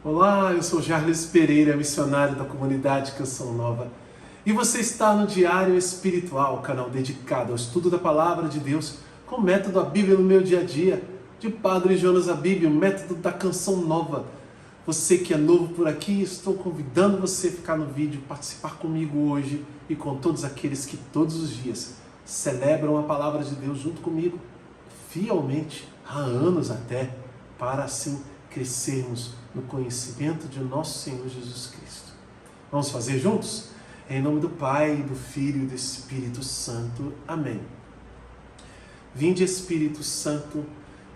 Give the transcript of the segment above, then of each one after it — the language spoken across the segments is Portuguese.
Olá, eu sou Jarles Pereira, missionário da comunidade Canção Nova. E você está no Diário Espiritual, canal dedicado ao estudo da Palavra de Deus, com o método A Bíblia no Meu Dia a Dia, de Padre Jonas Abib, o método da Canção Nova. Você que é novo por aqui, estou convidando você a ficar no vídeo, participar comigo hoje e com todos aqueles que todos os dias celebram a Palavra de Deus junto comigo, fielmente, há anos até, para assim crescermos no conhecimento de nosso Senhor Jesus Cristo. Vamos fazer juntos? Em nome do Pai, do Filho e do Espírito Santo. Amém. Vinde, Espírito Santo,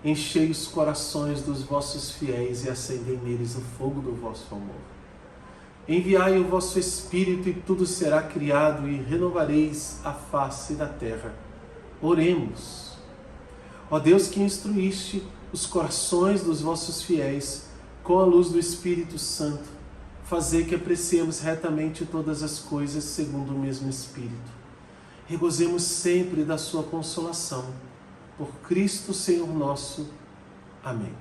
enchei os corações dos vossos fiéis e acendei neles o fogo do vosso amor. Enviai o vosso Espírito e tudo será criado e renovareis a face da terra. Oremos. Ó Deus, que instruíste os corações dos vossos fiéis com a luz do Espírito Santo, fazei que apreciemos retamente todas as coisas segundo o mesmo Espírito. Regozemos sempre da sua consolação. Por Cristo Senhor nosso. Amém.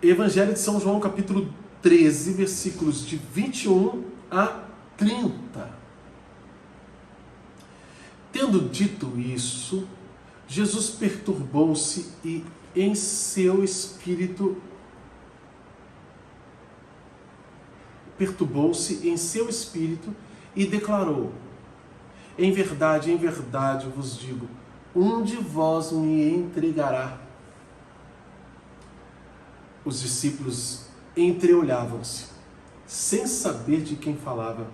Evangelho de São João, capítulo 13, versículos de 21 a 30. Tendo dito isso, Jesus perturbou-se em seu espírito e declarou: em verdade vos digo, um de vós me entregará. Os discípulos entreolhavam-se, sem saber de quem falava.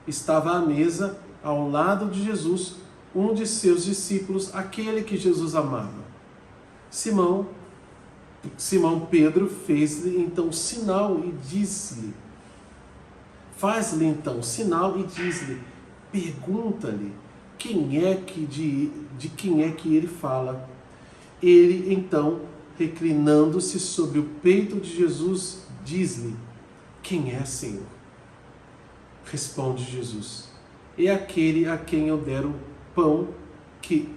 Estava à mesa, ao lado de Jesus, um de seus discípulos, aquele que Jesus amava. Simão Pedro fez-lhe então sinal e disse-lhe, pergunta-lhe de quem é que ele fala. Ele então, reclinando-se sobre o peito de Jesus, diz-lhe: quem é, Senhor? Responde Jesus: é aquele a quem eu der o pão que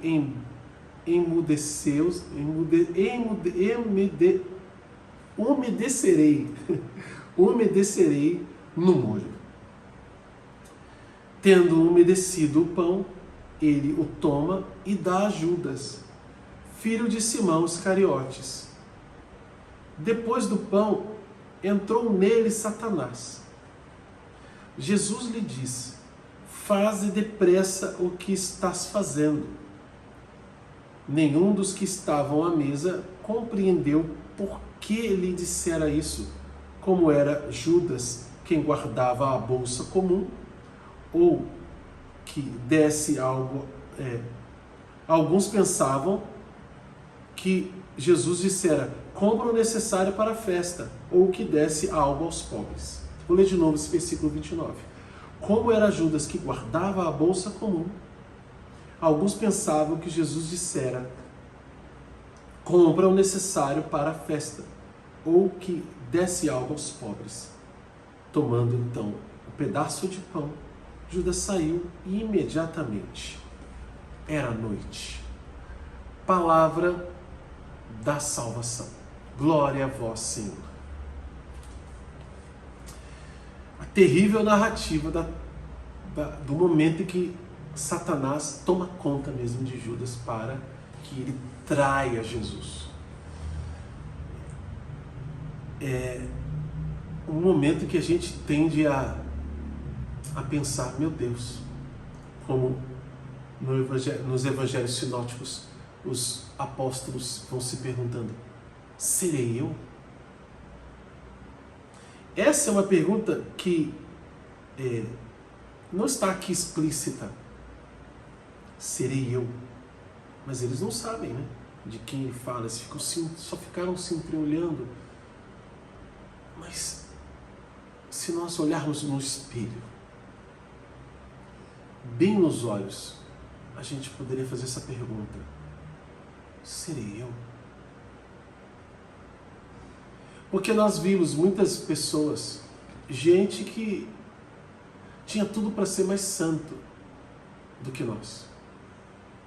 umedecerei no molho. Tendo umedecido o pão, ele o toma e dá a Judas, filho de Simão Iscariotes. Depois do pão, entrou nele Satanás. Jesus lhe disse: faze depressa o que estás fazendo. Nenhum dos que estavam à mesa compreendeu por que lhe dissera isso, como era Judas quem guardava a bolsa comum, ou que desse algo. Alguns pensavam que Jesus dissera: compra o necessário para a festa, ou que desse algo aos pobres. Vou ler de novo esse versículo 29. Como era Judas que guardava a bolsa comum, alguns pensavam que Jesus dissera: compra o necessário para a festa, ou que desse algo aos pobres. Tomando então um pedaço de pão, Judas saiu e imediatamente era noite. Palavra da salvação. Glória a vós, Senhor. A terrível narrativa do momento em que Satanás toma conta mesmo de Judas para que ele traia Jesus. É um momento que a gente tende a pensar: meu Deus, como nos evangelhos sinóticos, os apóstolos vão se perguntando: serei eu? Essa é uma pergunta que não está aqui explícita. Serei eu? Mas eles não sabem, né, de quem ele fala, só ficaram se entreolhando. Mas se nós olharmos no espelho, bem nos olhos, a gente poderia fazer essa pergunta: serei eu? Porque nós vimos muitas pessoas, gente que tinha tudo para ser mais santo do que nós,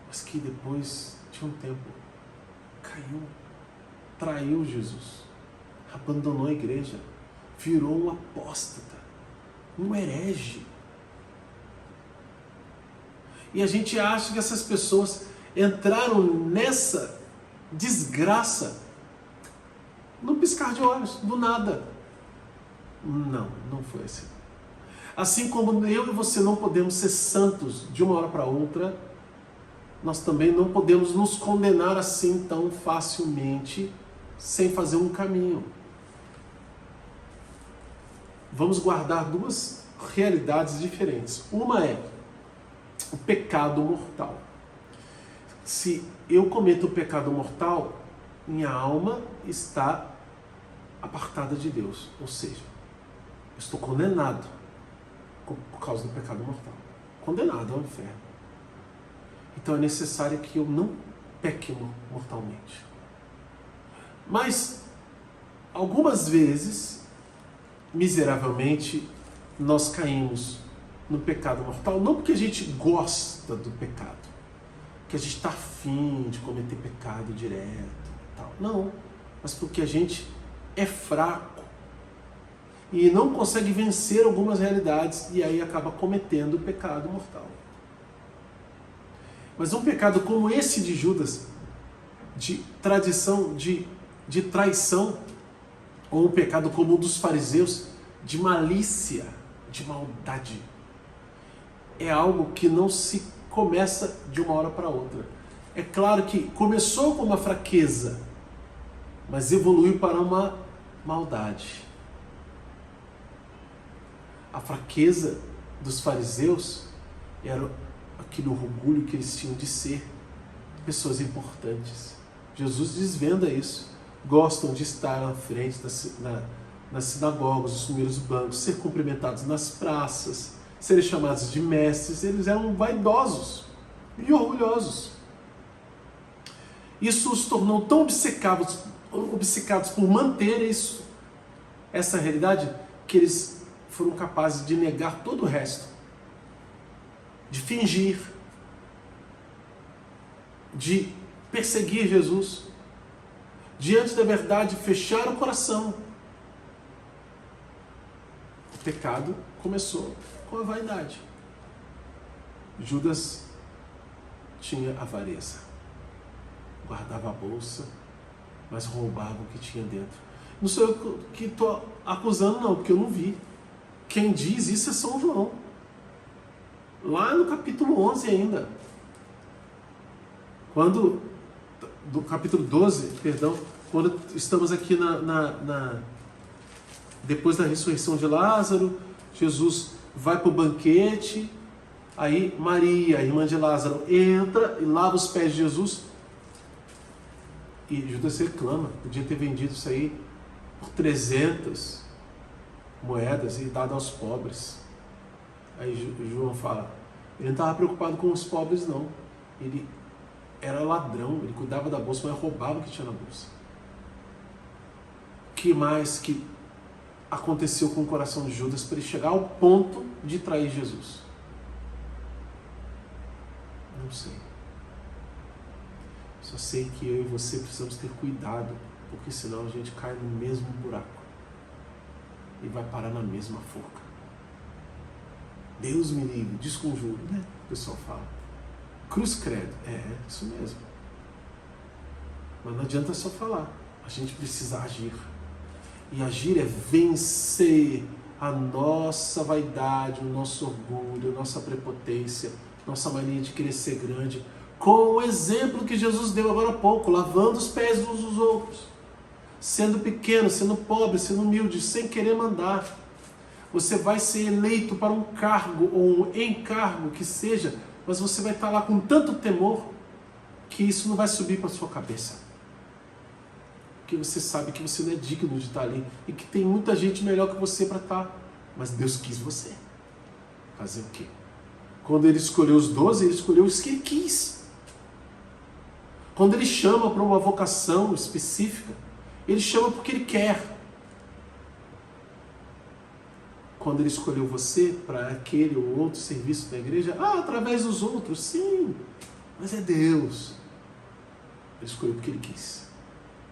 mas que depois de um tempo caiu, traiu Jesus, abandonou a igreja, virou um apóstata, um herege. E a gente acha que essas pessoas entraram nessa desgraça num piscar de olhos, do nada. Não, não foi assim. Assim como eu e você não podemos ser santos de uma hora para outra, nós também não podemos nos condenar assim tão facilmente, sem fazer um caminho. Vamos guardar duas realidades diferentes. Uma é o pecado mortal. Se eu cometo o pecado mortal, minha alma está apartada de Deus. Ou seja, eu estou condenado por causa do pecado mortal. Condenado ao inferno. Então é necessário que eu não peque mortalmente. Mas, algumas vezes, miseravelmente, nós caímos no pecado mortal, não porque a gente gosta do pecado, que a gente está afim de cometer pecado direto e tal. Não, mas porque a gente é fraco e não consegue vencer algumas realidades e aí acaba cometendo o pecado mortal. Mas um pecado como esse de Judas, de tradição, de traição, ou um pecado como o dos fariseus, de malícia, de maldade, é algo que não se começa de uma hora para outra. É claro que começou com uma fraqueza, mas evoluiu para uma maldade. A fraqueza dos fariseus era aquele orgulho que eles tinham de ser pessoas importantes. Jesus desvenda isso. Gostam de estar à frente nas sinagogas, nos primeiros bancos, ser cumprimentados nas praças, serem chamados de mestres. Eles eram vaidosos e orgulhosos. Isso os tornou tão obcecados por manter essa realidade, que eles foram capazes de negar todo o resto, de fingir, de perseguir Jesus, diante da verdade, fechar o coração. O pecado começou com a vaidade. Judas tinha avareza, guardava a bolsa, mas roubava o que tinha dentro. Não sou eu que estou acusando, não, porque eu não vi. Quem diz isso é São João. Lá no capítulo 11 ainda. Do capítulo 12, perdão, quando estamos aqui depois da ressurreição de Lázaro, Jesus vai para o banquete, aí Maria, irmã de Lázaro, entra e lava os pés de Jesus, e Judas reclama, podia ter vendido isso aí por 300 moedas e dado aos pobres. Aí João fala, ele não estava preocupado com os pobres não, ele era ladrão, ele cuidava da bolsa, mas roubava o que tinha na bolsa. O que mais que aconteceu com o coração de Judas para ele chegar ao ponto de trair Jesus? Não sei. Só sei que eu e você precisamos ter cuidado, porque senão a gente cai no mesmo buraco e vai parar na mesma forca. Deus me livre, desconjuro, né? O pessoal fala. Cruz credo. É, isso mesmo. Mas não adianta só falar. A gente precisa agir. E agir é vencer a nossa vaidade, o nosso orgulho, a nossa prepotência, nossa mania de querer ser grande, com o exemplo que Jesus deu agora há pouco, lavando os pés uns dos outros, sendo pequeno, sendo pobre, sendo humilde, sem querer mandar. Você vai ser eleito para um cargo ou um encargo que seja, mas você vai estar lá com tanto temor que isso não vai subir para a sua cabeça. Porque você sabe que você não é digno de estar ali e que tem muita gente melhor que você para estar. Mas Deus quis você. Fazer o quê? Quando Ele escolheu os 12, Ele escolheu os que Ele quis. Quando Ele chama para uma vocação específica, Ele chama porque Ele quer. Quando Ele escolheu você para aquele ou outro serviço da igreja, através dos outros, sim, mas é Deus. Ele escolheu porque Ele quis.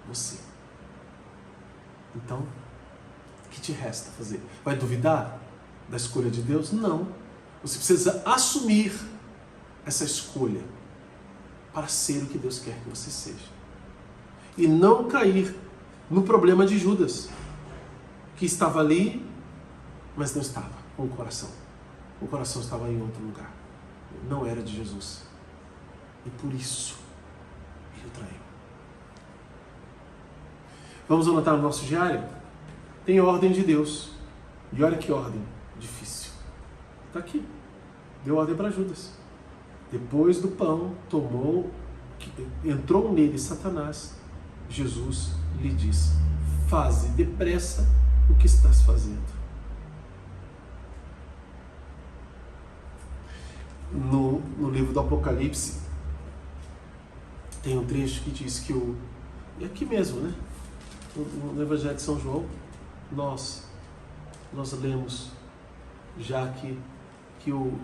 Você. Então, o que te resta fazer? Vai duvidar da escolha de Deus? Não. Você precisa assumir essa escolha para ser o que Deus quer que você seja. E não cair no problema de Judas, que estava ali, mas não estava com o coração. O coração estava em outro lugar. Não era de Jesus. E por isso, ele o traiu. Vamos anotar no nosso diário? Tem ordem de Deus. E olha que ordem difícil. Está aqui. Deu ordem para Judas. Depois do pão, entrou nele Satanás. Jesus lhe disse: faze depressa o que estás fazendo. No livro do Apocalipse, tem um trecho que diz que e aqui mesmo, né? No Evangelho de São João, nós lemos já que o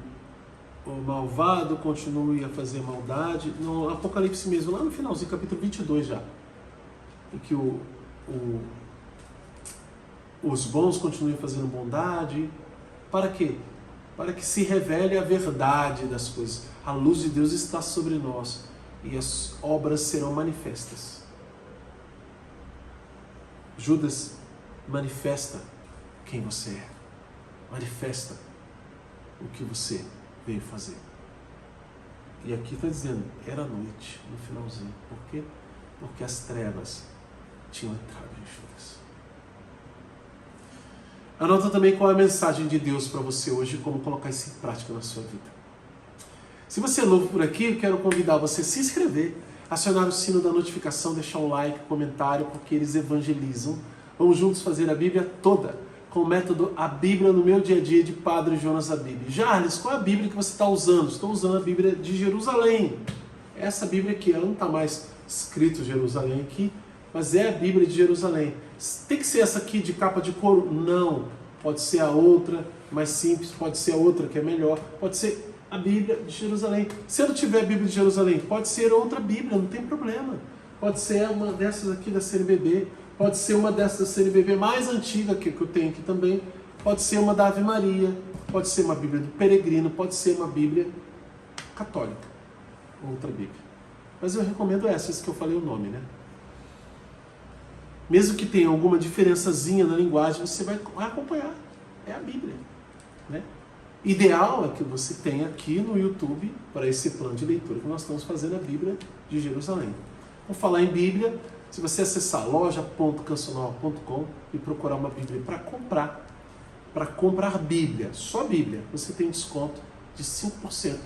malvado continue a fazer maldade. No Apocalipse mesmo, lá no finalzinho, capítulo 22 já, em que os bons continuem fazendo bondade. Para quê? Para que se revele a verdade das coisas. A luz de Deus está sobre nós e as obras serão manifestas. Judas, manifesta quem você é. Manifesta o que você veio fazer. E aqui está dizendo, era noite, no finalzinho. Por quê? Porque as trevas tinham entrado em Judas. Anota também qual é a mensagem de Deus para você hoje e como colocar isso em prática na sua vida. Se você é novo por aqui, eu quero convidar você a se inscrever, acionar o sino da notificação, deixar um like, comentário, porque eles evangelizam. Vamos juntos fazer a Bíblia toda, com o método A Bíblia no Meu Dia a Dia, de Padre Jonas Abib. Jarles, qual é a Bíblia que você está usando? Estou usando a Bíblia de Jerusalém. Essa Bíblia aqui, ela não está mais escrito Jerusalém aqui, mas é a Bíblia de Jerusalém. Tem que ser essa aqui de capa de couro? Não. Pode ser a outra, mais simples, pode ser a outra que é melhor, pode ser a Bíblia de Jerusalém. Se eu não tiver a Bíblia de Jerusalém, pode ser outra Bíblia, não tem problema. Pode ser uma dessas aqui da CNBB, pode ser uma dessas da CNBB mais antiga que eu tenho aqui também, pode ser uma da Ave Maria, pode ser uma Bíblia do Peregrino, pode ser uma Bíblia católica, outra Bíblia. Mas eu recomendo essas que eu falei o nome, né? Mesmo que tenha alguma diferençazinha na linguagem, você vai acompanhar. É a Bíblia, né? Ideal é que você tenha aqui no YouTube, para esse plano de leitura, que nós estamos fazendo a Bíblia de Jerusalém. Vou falar em Bíblia. Se você acessar loja.cancional.com e procurar uma Bíblia para comprar Bíblia, só Bíblia, você tem desconto de 5%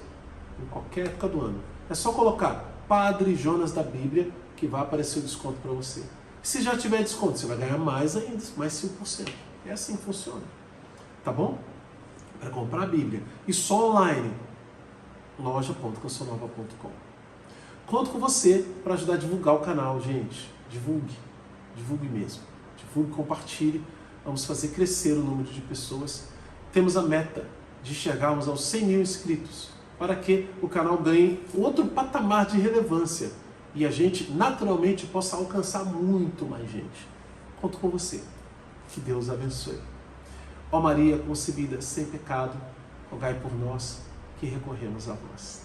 em qualquer época do ano. É só colocar Padre Jonas da Bíblia que vai aparecer o desconto para você. Se já tiver desconto, você vai ganhar mais ainda, mais 5%. É assim que funciona. Tá bom? Para comprar a Bíblia. E só online. loja.cancionova.com. Conto com você para ajudar a divulgar o canal, gente. Divulgue. Divulgue mesmo. Divulgue, compartilhe. Vamos fazer crescer o número de pessoas. Temos a meta de chegarmos aos 100 mil inscritos, para que o canal ganhe outro patamar de relevância e a gente naturalmente possa alcançar muito mais gente. Conto com você. Que Deus abençoe. Ó Maria concebida sem pecado, rogai por nós que recorremos a vós.